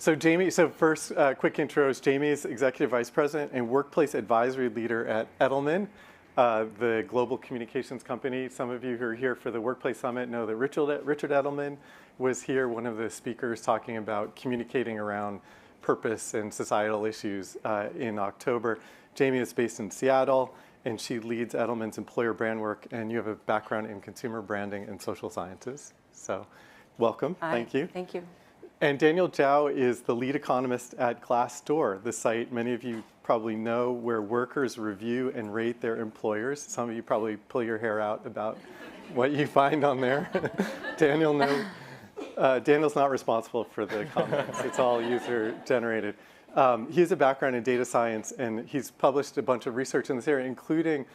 So Jamie, first, quick intros. Jamie is Executive Vice President and Workplace Advisory Leader at Edelman, the global communications company. Some of you who are here for the Workplace Summit know that Richard Edelman was here, one of the speakers talking about communicating around purpose and societal issues in October. Jamie is based in Seattle, and she leads Edelman's employer brand work, and you have a background in consumer branding and social sciences. So welcome. Hi. Thank you. Thank you. And Daniel Zhao is the lead economist at Glassdoor, the site many of you probably know where workers review and rate their employers. Some of you probably pull your hair out about what you find on there. Daniel's not responsible for the comments. It's all user generated. He has a background in data science, and he's published a bunch of research in this area, including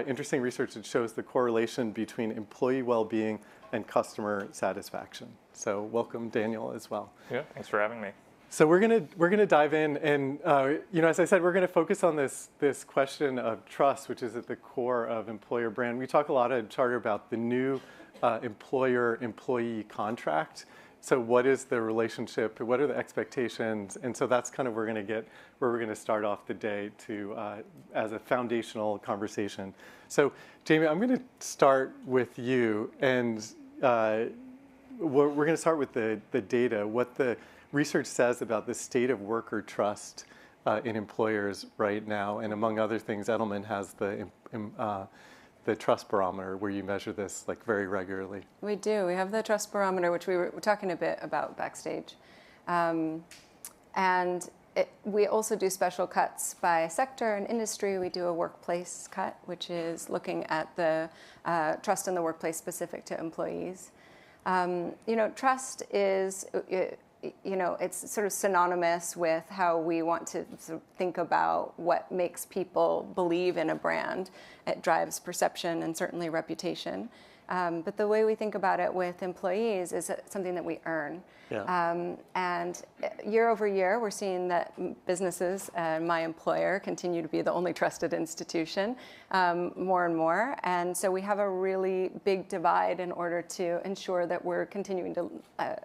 interesting research that shows the correlation between employee well-being and customer satisfaction. So welcome, Daniel, as well. Yeah, thanks for having me. So we're gonna dive in, and as I said, we're gonna focus on this question of trust, which is at the core of employer brand. We talk a lot at Charter about the new employer-employee contract. So what is the relationship? What are the expectations? And so that's kind of where we're gonna start off the day as a foundational conversation. So Jamie, I'm gonna start with you, and we're gonna start with the data, what the research says about the state of worker trust in employers right now. And among other things, Edelman has the Trust Barometer, where you measure this like very regularly. We do. We have the Trust Barometer, which we were talking a bit about backstage. We also do special cuts by sector and industry. We do a workplace cut, which is looking at the trust in the workplace specific to employees. Trust is, it's sort of synonymous with how we want to sort of think about what makes people believe in a brand. It drives perception and certainly reputation. But the way we think about it with employees is something that we earn. Yeah. And year over year, we're seeing that businesses and my employer continue to be the only trusted institution more and more. And so we have a really big divide in order to ensure that we're continuing to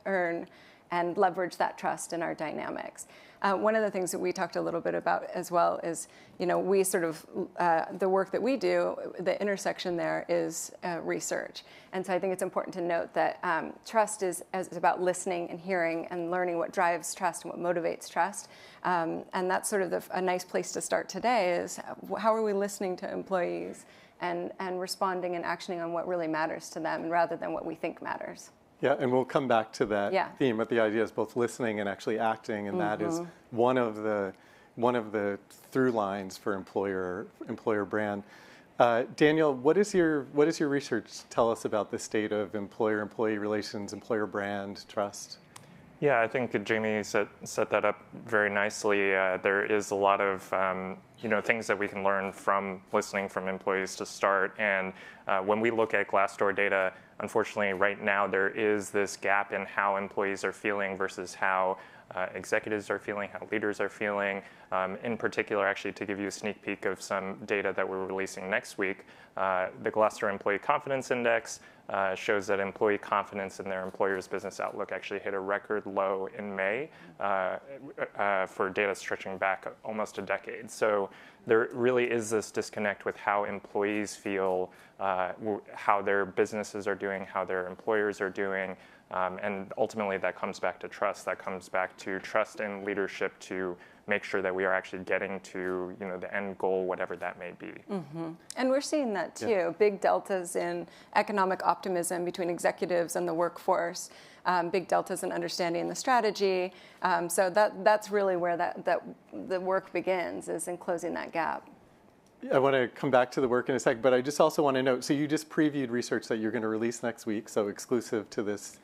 earn and leverage that trust in our dynamics. One of the things that we talked a little bit about as well is, we sort of, the work that we do, the intersection there is research. And so I think it's important to note that trust is about listening and hearing and learning what drives trust and what motivates trust. And that's sort of a nice place to start today is how are we listening to employees and responding and actioning on what really matters to them rather than what we think matters. Yeah, and we'll come back to that theme, but the idea is both listening and actually acting, and that is one of the through lines for employer brand. Daniel, what does your research tell us about the state of employer-employee relations, employer brand, trust? Yeah, I think Jamie set that up very nicely. There is a lot of things that we can learn from listening from employees to start. And when we look at Glassdoor data, unfortunately, right now there is this gap in how employees are feeling versus how executives are feeling, how leaders are feeling. In particular, actually, to give you a sneak peek of some data that we're releasing next week, the Glassdoor Employee Confidence Index shows that employee confidence in their employer's business outlook actually hit a record low in May for data stretching back almost a decade. So there really is this disconnect with how employees feel, how their businesses are doing, how their employers are doing. And ultimately, that comes back to trust. That comes back to trust in leadership to make sure that we are actually getting to the end goal, whatever that may be. Mm-hmm. And we're seeing that too. Big deltas in economic optimism between executives and the workforce. Big deltas in understanding the strategy. So that's really where the work begins, is in closing that gap. I want to come back to the work in a second, but I just also want to note, so you just previewed research that you're going to release next week, so exclusive to this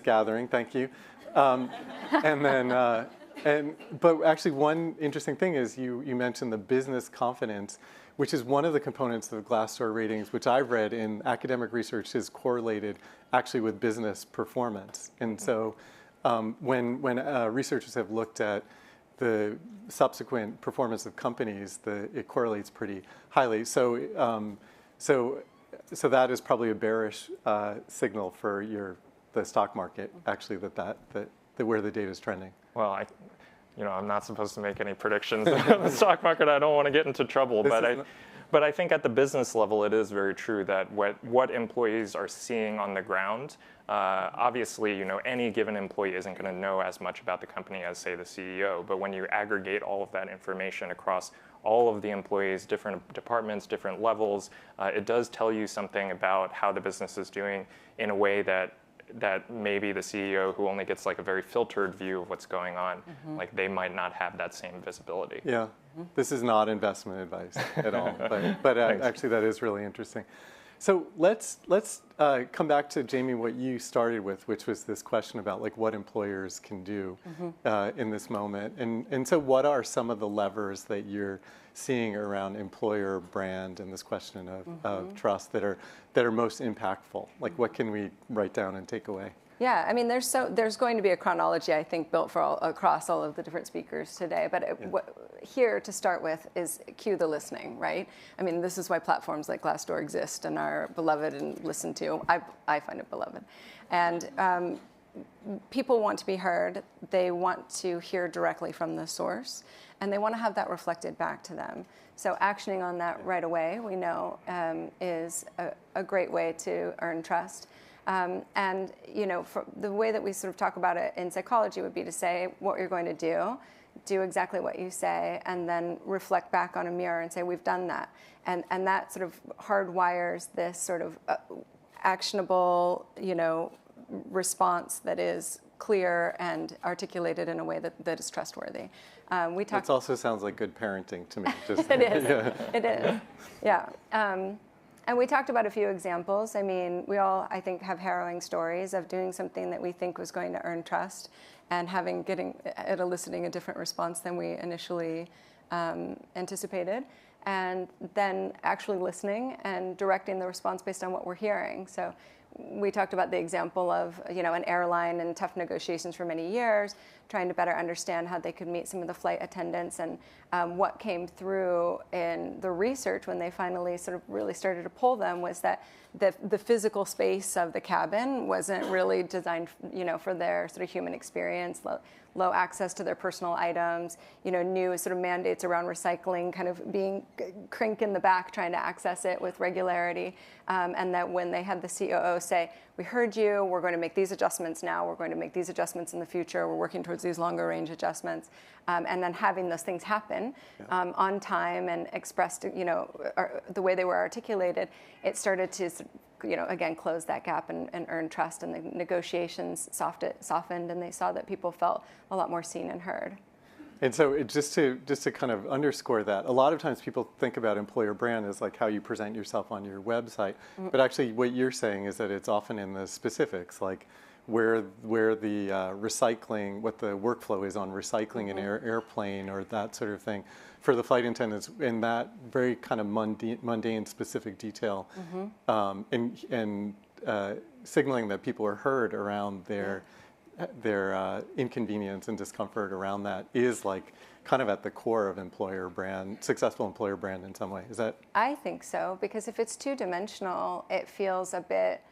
gathering. Thank you. But actually, one interesting thing is you mentioned the business confidence, which is one of the components of Glassdoor ratings, which I've read in academic research is correlated actually with business performance. And so when researchers have looked at the subsequent performance of companies, it correlates pretty highly. So that is probably a bearish signal for the stock market, actually, that where the data is trending? Well, I'm not supposed to make any predictions on the stock market. I don't want to get into trouble, but I think at the business level, it is very true that what employees are seeing on the ground, obviously, any given employee isn't going to know as much about the company as, say, the CEO. But when you aggregate all of that information across all of the employees, different departments, different levels, it does tell you something about how the business is doing in a way that maybe the CEO, who only gets like a very filtered view of what's going on, like they might not have that same visibility. Yeah, this is not investment advice at all, but actually that is really interesting. So let's come back to, Jamie, what you started with, which was this question about like what employers can do in this moment. And so what are some of the levers that you're seeing around employer brand and this question of trust that are most impactful? Like what can we write down and take away? Yeah, I mean, there's going to be a chronology, I think, built for across all of the different speakers today. But here to start with is cue the listening, right? I mean, this is why platforms like Glassdoor exist and are beloved and listened to. I find it beloved. And people want to be heard. They want to hear directly from the source. And they want to have that reflected back to them. So actioning on that right away, we know, is a great way to earn trust. And for the way that we sort of talk about it in psychology would be to say what you're going to do exactly what you say, and then reflect back on a mirror and say, we've done that. And that sort of hardwires this sort of actionable, response that is clear and articulated in a way that is trustworthy. It also sounds like good parenting to me. Just, it is. Yeah. It is. Yeah. And we talked about a few examples. I mean, we all, I think, have harrowing stories of doing something that we think was going to earn trust and eliciting a different response than we initially anticipated, and then actually listening and directing the response based on what we're hearing. So we talked about the example of an airline and tough negotiations for many years, trying to better understand how they could meet some of the flight attendants, and what came through in the research when they finally sort of really started to poll them was that the physical space of the cabin wasn't really designed for their sort of human experience. Low access to their personal items, new sort of mandates around recycling, kind of being crink in the back, trying to access it with regularity. And that when they had the COO say, we heard you, we're going to make these adjustments now, we're going to make these adjustments in the future, we're working towards these longer range adjustments. And then having those things happen on time and expressed, the way they were articulated, it started to, again, close that gap and earn trust, and the negotiations softened, and they saw that people felt a lot more seen and heard. And so just to kind of underscore that, a lot of times people think about employer brand as like how you present yourself on your website, but actually what you're saying is that it's often in the specifics, like where the recycling, what the workflow is on recycling an airplane or that sort of thing for the flight attendants, in that very kind of mundane specific detail, and signaling that people are heard around their inconvenience and discomfort around that is like kind of at the core of employer brand, successful employer brand in some way. Is that? I think so, because if it's two-dimensional, it feels a bit,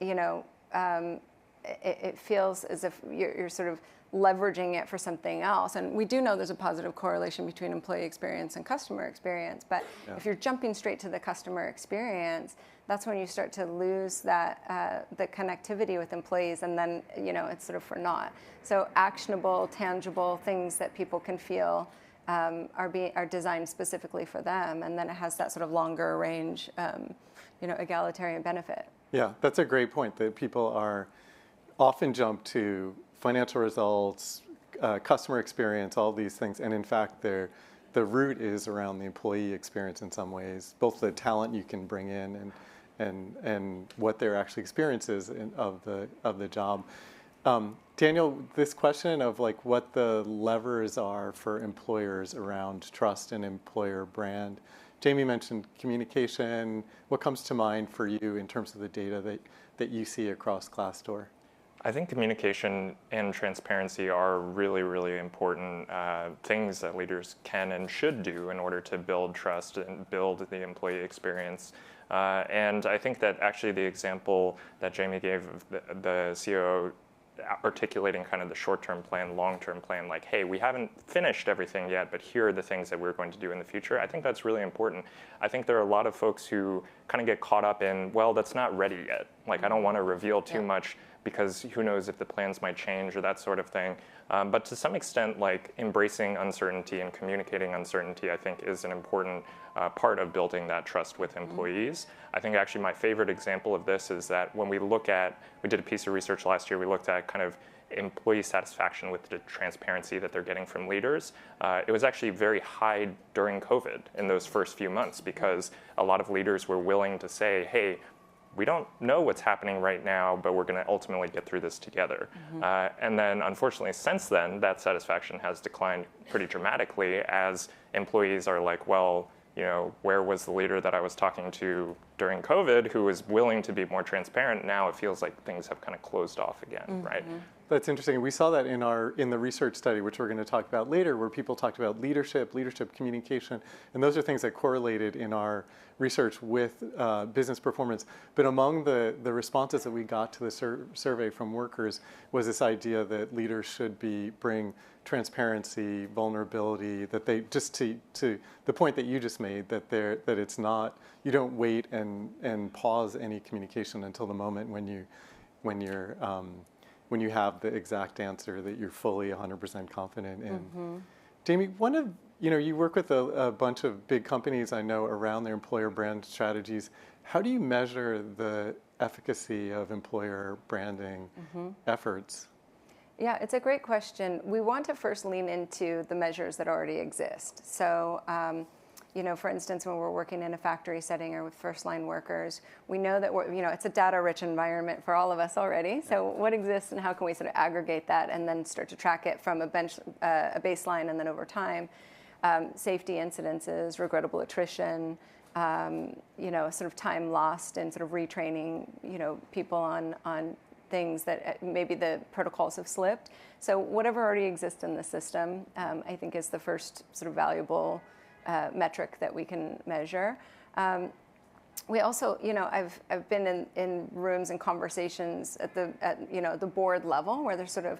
it feels as if you're sort of leveraging it for something else. And we do know there's a positive correlation between employee experience and customer experience, but if you're jumping straight to the customer experience, that's when you start to lose that the connectivity with employees, and then it's sort of for naught. So actionable, tangible things that people can feel are designed specifically for them, and then it has that sort of longer range, egalitarian benefit. Yeah, that's a great point. That people are often jump to financial results, customer experience, all these things, and in fact, the root is around the employee experience in some ways, both the talent you can bring in and what their actual experience is of the job. Daniel, this question of like what the levers are for employers around trust and employer brand. Jamie mentioned communication. What comes to mind for you in terms of the data that you see across Glassdoor? I think communication and transparency are really, really important things that leaders can and should do in order to build trust and build the employee experience. And I think that actually the example that Jamie gave of the COO articulating kind of the short-term plan, long-term plan, like, hey, we haven't finished everything yet, but here are the things that we're going to do in the future. I think that's really important. I think there are a lot of folks who kind of get caught up in, well, that's not ready yet. Like, I don't want to reveal too much because who knows if the plans might change or that sort of thing. But to some extent, like, embracing uncertainty and communicating uncertainty, I think, is an important part of building that trust with employees. I think actually my favorite example of this is that when we did a piece of research last year, we looked at kind of employee satisfaction with the transparency that they're getting from leaders. It was actually very high during COVID in those first few months because a lot of leaders were willing to say, hey, we don't know what's happening right now, but we're going to ultimately get through this together. And then, unfortunately, since then, that satisfaction has declined pretty dramatically as employees are like, well, you know, where was the leader that I was talking to during COVID who was willing to be more transparent? Now it feels like things have kind of closed off again, right? That's interesting. We saw that in the research study, which we're going to talk about later, where people talked about leadership communication, and those are things that correlated in our research with business performance. But among the responses that we got to the survey from workers was this idea that leaders should bring transparency, vulnerability, that they just to the point that you just made, that it's not, you don't wait and pause any communication until the moment when you have the exact answer that you're fully 100% confident in. Jamie, you work with a bunch of big companies I know around their employer brand strategies. How do you measure the efficacy of employer branding efforts? Yeah, it's a great question. We want to first lean into the measures that already exist. So, for instance, when we're working in a factory setting or with first-line workers, we know that it's a data-rich environment for all of us already. So, what exists and how can we sort of aggregate that and then start to track it from a baseline and then over time? Safety incidences, regrettable attrition, sort of time lost and sort of retraining, people on things that maybe the protocols have slipped. So whatever already exists in the system, I think is the first sort of valuable metric that we can measure. We also, I've been in rooms and conversations at the board level where they're sort of,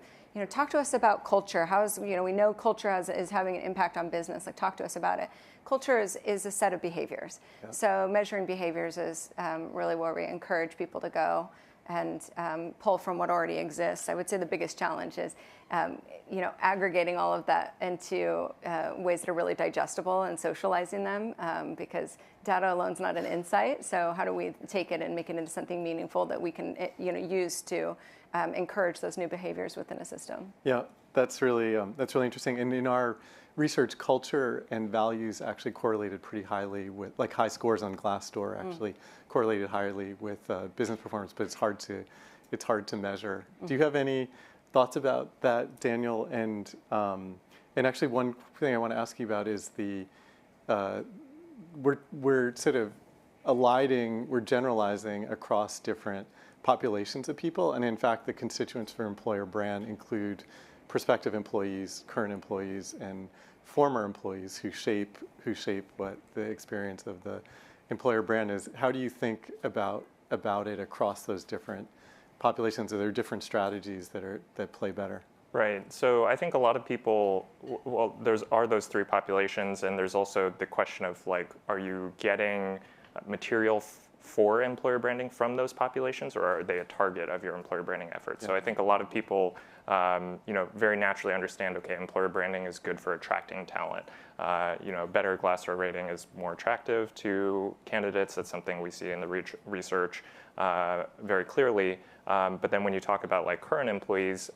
talk to us about culture. We know culture is having an impact on business. Like, talk to us about it. Culture is a set of behaviors. Yeah. So measuring behaviors is really where we encourage people to go and pull from what already exists. I would say the biggest challenge is, aggregating all of that into ways that are really digestible and socializing them, because data alone is not an insight. So how do we take it and make it into something meaningful that we can, use to encourage those new behaviors within a system? Yeah, that's really interesting. And in our research, culture and values actually correlated pretty highly with, like, high scores on Glassdoor actually correlated highly with business performance, but it's hard to measure. Do you have any thoughts about that, Daniel? And actually, one thing I want to ask you about is we're sort of we're generalizing across different populations of people, and in fact, the constituents for employer brand include prospective employees, current employees, and former employees who shape what the experience of the employer brand is. How do you think about it across those different populations? Are there different strategies that play better? Right. So I think a lot of people, well, are those three populations, and there's also the question of, like, are you getting material for employer branding from those populations, or are they a target of your employer branding efforts? Yeah. So I think a lot of people, very naturally understand, okay, employer branding is good for attracting talent. Better Glassdoor rating is more attractive to candidates. That's something we see in the research very clearly. But then when you talk about, like, current employees,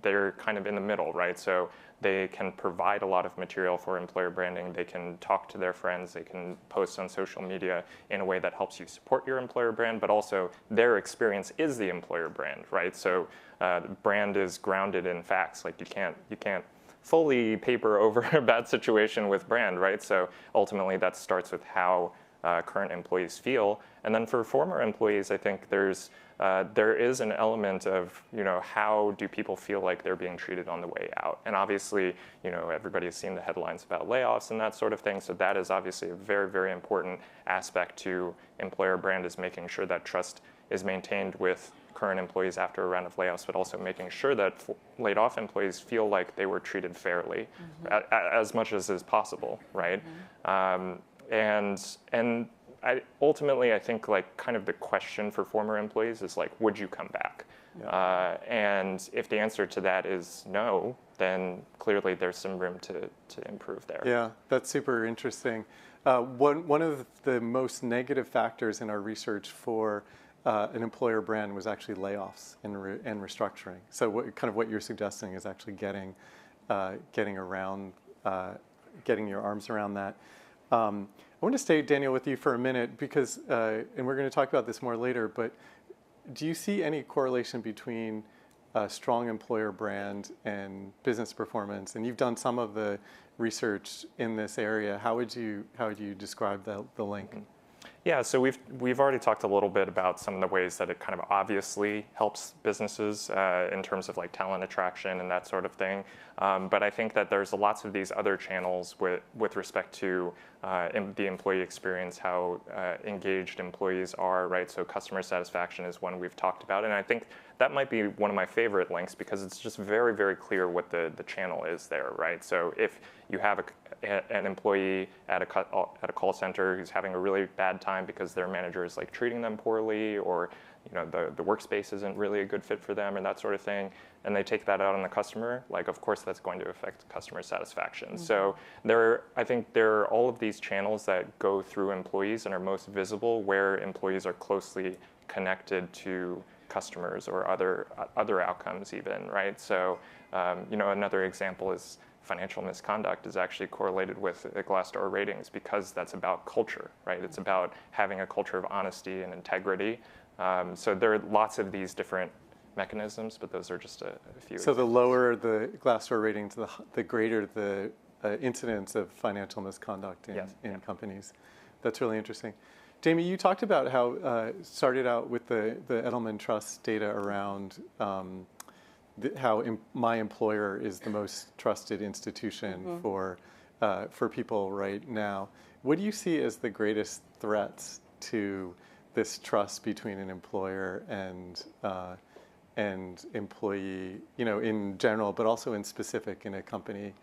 they're kind of in the middle, right? So they can provide a lot of material for employer branding. They can talk to their friends. They can post on social media in a way that helps you support your employer brand, but also their experience is the employer brand, right? So brand is grounded in facts. Like, you can't fully paper over a bad situation with brand, right? So ultimately that starts with how current employees feel. And then for former employees, I think there is an element of, how do people feel like they're being treated on the way out? And obviously, everybody has seen the headlines about layoffs and that sort of thing. So that is obviously a very, very important aspect to employer brand, is making sure that trust is maintained with current employees after a round of layoffs, but also making sure that laid off employees feel like they were treated fairly, as much as is possible, right? And ultimately, I think like kind of the question for former employees is like, would you come back? Yeah. And if the answer to that is no, then clearly there's some room to improve there. Yeah, that's super interesting. One of the most negative factors in our research for an employer brand was actually layoffs and restructuring. So what you're suggesting is actually getting your arms around that. I want to stay, Daniel, with you for a minute because, and we're going to talk about this more later, but do you see any correlation between a strong employer brand and business performance? And you've done some of the research in this area. How would you describe the link? Yeah, so we've already talked a little bit about some of the ways that it kind of obviously helps businesses in terms of like talent attraction and that sort of thing. But I think that there's lots of these other channels with respect to the employee experience, how engaged employees are, right? So customer satisfaction is one we've talked about, and I think that might be one of my favorite links because it's just very, very clear what the channel is there, right? So if you have an employee at a call center who's having a really bad time because their manager is like treating them poorly, or the workspace isn't really a good fit for them, and that sort of thing, and they take that out on the customer, like of course that's going to affect customer satisfaction. So I think there are all of these channels that go through employees and are most visible where employees are closely connected to customers or other outcomes even, right? So another example is financial misconduct is actually correlated with the Glassdoor ratings because that's about culture, right? It's about having a culture of honesty and integrity. So there are lots of these different mechanisms, but those are just a few. So the lower the Glassdoor ratings, the greater the incidence of financial misconduct in companies. That's really interesting. Jamie, you talked about how started out with the Edelman Trust data around how my employer is the most trusted institution for people right now. What do you see as the greatest threats to this trust between an employer and employee, in general, but also in specific in a company?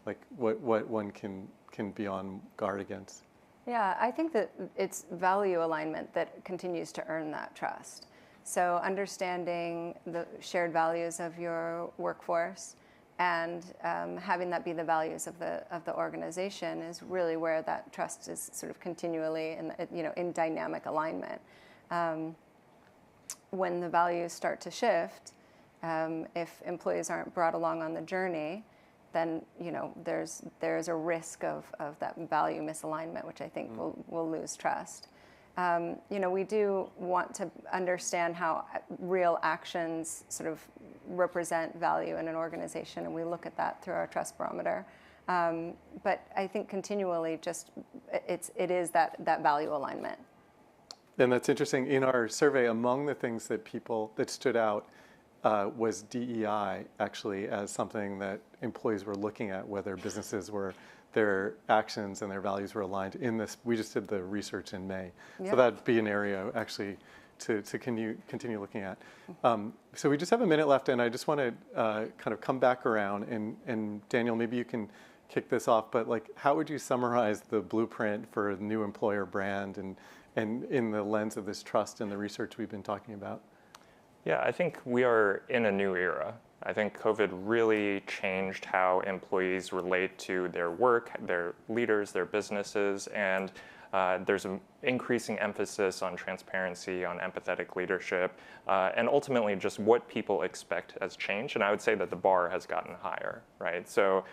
Like what one can be on guard against? Yeah, I think that it's value alignment that continues to earn that trust. So understanding the shared values of your workforce and having that be the values of the organization is really where that trust is sort of continually in dynamic alignment. When the values start to shift, if employees aren't brought along on the journey, then there's a risk of that value misalignment, which I think will lose trust. We do want to understand how real actions sort of represent value in an organization, and we look at that through our trust barometer. But I think continually, it is that value alignment. And that's interesting. In our survey, among the things that stood out was DEI actually as something that employees were looking at, whether their actions and their values were aligned in this. We just did the research in May. Yep. So that'd be an area actually to continue looking at. So we just have a minute left, and I just want to kind of come back around, and Daniel, maybe you can kick this off, but like, how would you summarize the blueprint for a new employer brand and in the lens of this trust and the research we've been talking about? Yeah, I think we are in a new era. I think COVID really changed how employees relate to their work, their leaders, their businesses, and there's an increasing emphasis on transparency, on empathetic leadership, and ultimately just what people expect has changed. And I would say that the bar has gotten higher, right? So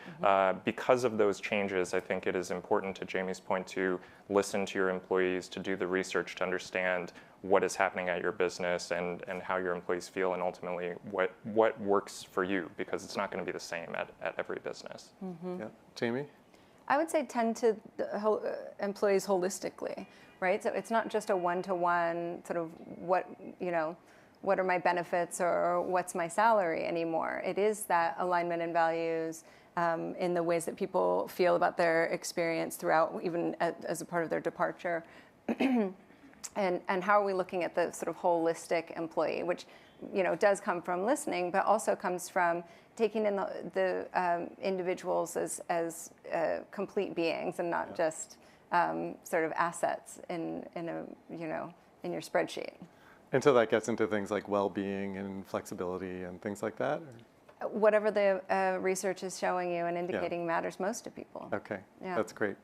because of those changes, I think it is important, to Jamie's point, to listen to your employees, to do the research to understand what is happening at your business and how your employees feel, and ultimately what works for you, because it's not going to be the same at every business. Yeah. Jamie? I would say tend to employees holistically, right? So it's not just a one-to-one sort of what are my benefits or what's my salary anymore. It is that alignment in values in the ways that people feel about their experience throughout, even as a part of their departure. And how are we looking at the sort of holistic employee, which does come from listening, but also comes from taking in the individuals as complete beings and not just sort of assets in your spreadsheet. And so that gets into things like well-being and flexibility and things like that? Or? Whatever the research is showing you and indicating matters most to people. Okay, Yeah. That's great.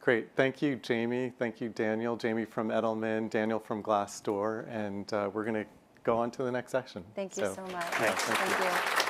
Great. Thank you, Jamie. Thank you, Daniel. Jamie from Edelman, Daniel from Glassdoor. And we're going to go on to the next session. Thank you so much. Yeah, thank you.